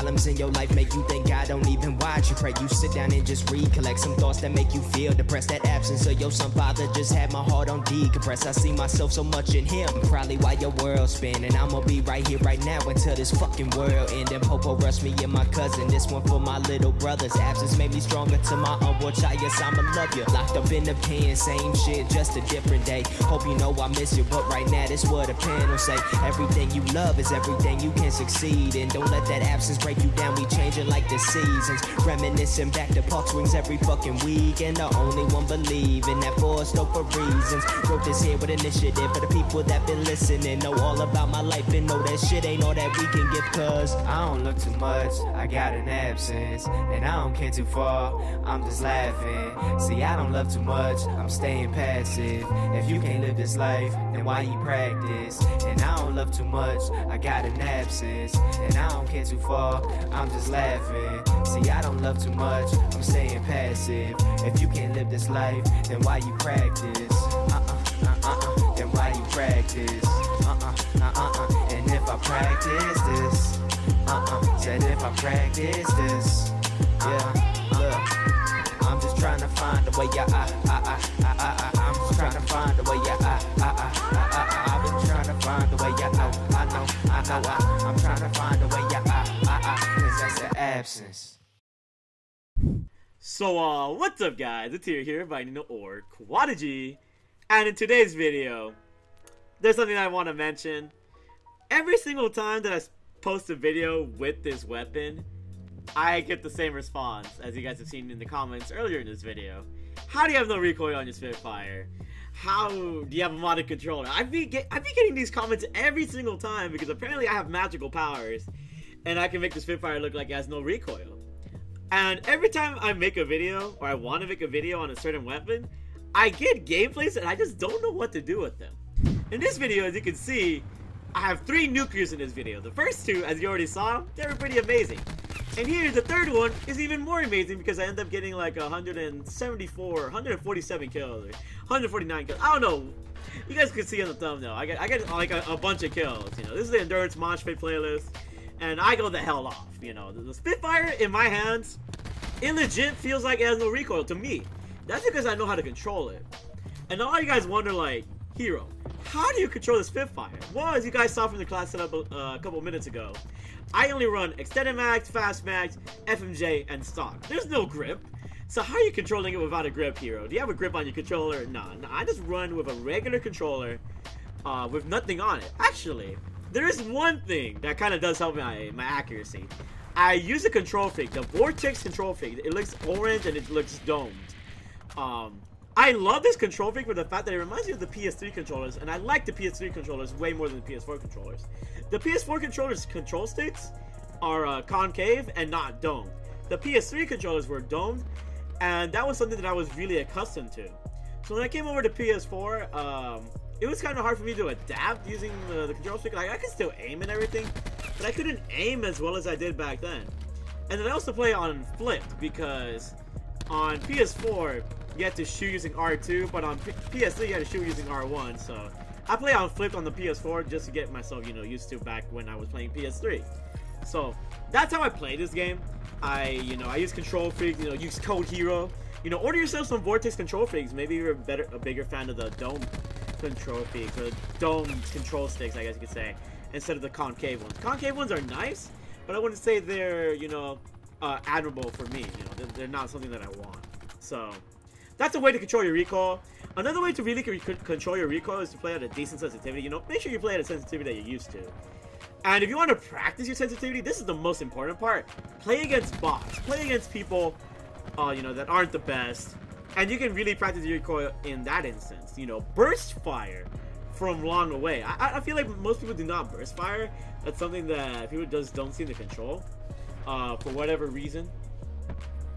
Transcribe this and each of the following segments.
problems in your life make you think God don't even watch you pray. You sit down and just recollect some thoughts that make you feel depressed. That absence of your son father just had my heart on decompress. I see myself so much in him, probably why your world's spinning. I'ma be right here right now until this fucking world end. And Popo rush me and my cousin, this one for my little brothers. Absence made me stronger to my unborn child, yes I'ma love you. Locked up in the pen, same shit, just a different day. Hope you know I miss you, but right now this what a panel say. Everything you love is everything you can succeed in. Don't let that absence break you down, we changing like the seasons. Reminiscing back to park swings every fucking week. And the only one believing that forced for reasons. Wrote this here with initiative for the people that been listening. Know all about my life and know that shit ain't all that we can give. Cause I don't look too much, I got an absence. And I don't care too far, I'm just laughing. See, I don't love too much, I'm staying passive. If you can't live this life, then why you practice? And I don't love too much, I got an absence. And I don't care too far, I'm just laughing. See, I don't love too much, I'm staying passive. If you can't live this life, then why you practice? Then why you practice? And if I practice this, said if I practice this, yeah, look, I'm just trying to find a way, yeah, I'm just trying to find a way, yeah, I've been trying to find a way, yeah, I know, I'm trying to find a way, yeah, cause that's the absence. So, what's up guys, it's here by Nino or Quadigy, and in today's video, there's something I want to mention. Every single time that I post a video with this weapon, I get the same response, as you guys have seen in the comments earlier in this video. How do you have no recoil on your Spitfire? How do you have a modded controller? I've been getting these comments every single time because apparently I have magical powers, and I can make the Spitfire look like it has no recoil. And every time I make a video, or I want to make a video on a certain weapon, I get gameplays and I just don't know what to do with them. In this video, as you can see, I have 3 nuclears in this video. The first 2, as you already saw, they were pretty amazing. And here, the third one is even more amazing because I end up getting like 147 kills, or 149 kills. I don't know. You guys can see on the thumbnail. I get like a bunch of kills. You know, this is the Endurance Mosh Pit playlist, and I go the hell off. You know, the Spitfire in my hands, it legit feels like it has no recoil to me. That's because I know how to control it. And all you guys wonder, like, Hero, how do you control the Spitfire? Well, as you guys saw from the class setup a couple minutes ago, I only run Extended Max, Fast Max, FMJ, and Stock. There's no grip. So how are you controlling it without a grip, Hero? Do you have a grip on your controller? Nah, I just run with a regular controller with nothing on it. Actually, there is one thing that kind of does help my accuracy. I use a control fig, the Vortex control fig. It looks orange and it looks domed. I love this control fig for the fact that it reminds me of the PS3 controllers, and I like the PS3 controllers way more than the PS4 controllers. The PS4 controllers' control sticks are concave and not domed. The PS3 controllers were domed, and that was something that I was really accustomed to. So when I came over to PS4, it was kind of hard for me to adapt using the control stick. Like, I could still aim and everything, but I couldn't aim as well as I did back then. And then I also play on flipped, because on PS4, you had to shoot using R2, but on PS3, you had to shoot using R1, so I play on flipped on the PS4 just to get myself, you know, used to back when I was playing PS3. So that's how I play this game. I use control figs, you know, use Code Hero. You know, order yourself some Vortex control figs. Maybe you're a bigger fan of the dome control figs, or dome control sticks, I guess you could say, instead of the concave ones. Concave ones are nice, but I wouldn't say they're, you know, admirable for me. You know, they're not something that I want. So that's a way to control your recoil. Another way to really control your recoil is to play at a decent sensitivity. You know, make sure you play at a sensitivity that you're used to. And if you want to practice your sensitivity, this is the most important part. Play against bots. Play against people, you know, that aren't the best. And you can really practice your recoil in that instance. You know, burst fire from long away. I feel like most people do not burst fire. That's something that people just don't seem to control, for whatever reason.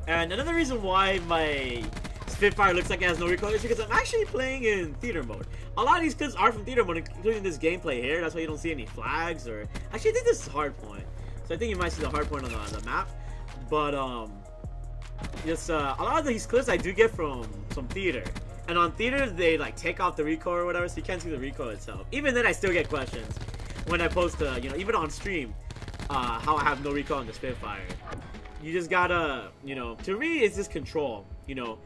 And another reason why my Spitfire looks like it has no recoil is because I'm actually playing in theater mode. A lot of these clips are from theater mode, including this gameplay here. That's why you don't see any flags, or actually I think this is hardpoint. So I think you might see the hardpoint on the map. But just a lot of these clips I do get from some theater. And on theater they like take off the recoil or whatever, so you can't see the recoil itself. Even then I still get questions when I post, you know, even on stream. how I have no recoil on the Spitfire. You just gotta, you know, to me, it's just control. You know,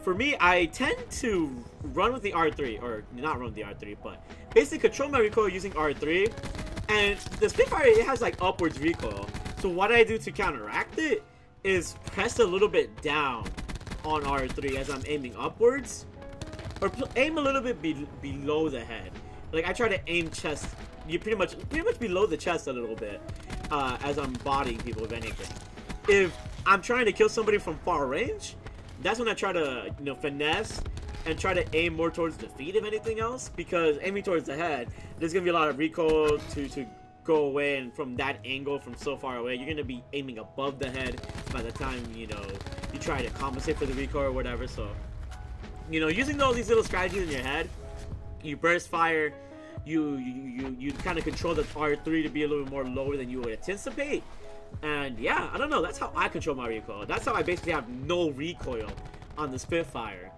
for me, I tend to run with the R3, or not run with the R3, but basically control my recoil using R3. And the Spitfire, it has like upwards recoil. So what I do to counteract it is press a little bit down on R3 as I'm aiming upwards, or aim a little bit below the head. Like I try to aim chest, you pretty much below the chest a little bit as I'm bodying people, if anything. If I'm trying to kill somebody from far range, that's when I try to, you know, finesse and try to aim more towards the feet, if anything else, because aiming towards the head, there's gonna be a lot of recoil to go away, and from that angle, from so far away, you're gonna be aiming above the head by the time, you know, you try to compensate for the recoil or whatever. So, you know, using all these little strategies in your head, you burst fire, you kind of control the R3 to be a little bit more lower than you would anticipate. And yeah, I don't know, that's how I control my recoil. That's how I basically have no recoil on the Spitfire,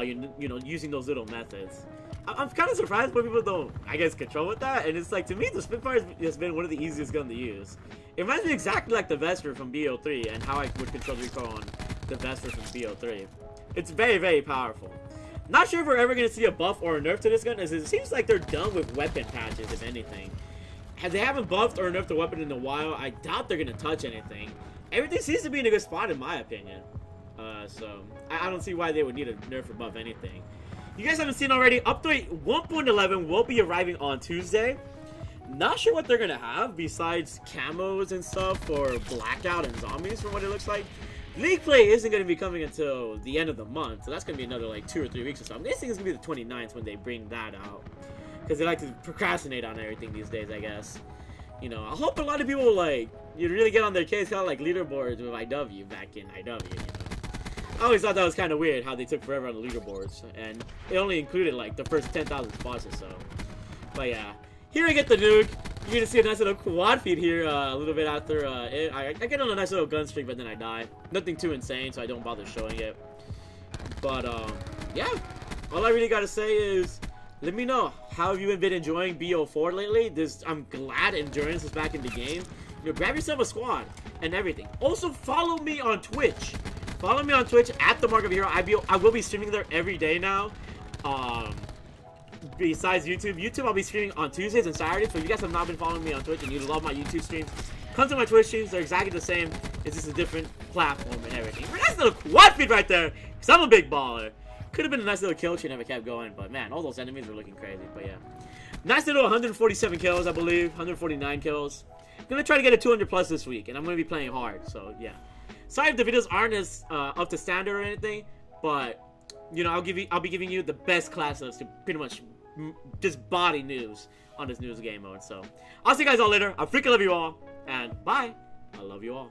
you know, using those little methods. I'm kind of surprised when people don't, I guess, control with that. And it's like, to me, the Spitfire has been one of the easiest guns to use. It reminds me exactly like the Vesper from BO3 and how I would control the recoil on the Vesper from BO3. It's very, very powerful. Not sure if we're ever going to see a buff or a nerf to this gun, as it seems like they're done with weapon patches, if anything. As they haven't buffed or nerfed a weapon in a while, I doubt they're going to touch anything. Everything seems to be in a good spot, in my opinion. So, I don't see why they would need a nerf or buff anything. You guys haven't seen already, update 1.11 will be arriving on Tuesday. Not sure what they're going to have besides camos and stuff for Blackout and Zombies from what it looks like. League play isn't going to be coming until the end of the month, so that's going to be another like 2 or 3 weeks or so. I'm guessing it's going to be the 29th when they bring that out, because they like to procrastinate on everything these days, I guess. You know, I hope a lot of people, like, you really get on their case, kind of like leaderboards with IW back in IW, you know. I always thought that was kind of weird how they took forever on the leaderboards, and it only included like the first 10,000 spots or so. But yeah, here I get the nuke. You're gonna see a nice little quad feed here a little bit after I get on a nice little gun streak, but then I die. Nothing too insane, so I don't bother showing it. But yeah, all I really gotta say is, let me know, how have you been enjoying BO4 lately? I'm glad Endurance is back in the game. You know, grab yourself a squad and everything. Also, follow me on Twitch. Follow me on Twitch at the Mark of a Hero. I will be streaming there every day now. Besides YouTube, I'll be streaming on Tuesdays and Saturdays. So if you guys have not been following me on Twitch and you love my YouTube streams, come to my Twitch streams. They're exactly the same. It's just a different platform and everything. Nice little quad feed right there, because I'm a big baller. Could have been a nice little kill chain if it kept going, but man, all those enemies were looking crazy. But yeah, nice little 147 kills, I believe, 149 kills. I'm gonna try to get a 200 plus this week, and I'm gonna be playing hard. So yeah. Sorry if the videos aren't as up to standard or anything, but you know, I'll be giving you the best classes to pretty much just body news on this news game mode. So I'll see you guys all later. I freaking love you all, and bye. I love you all.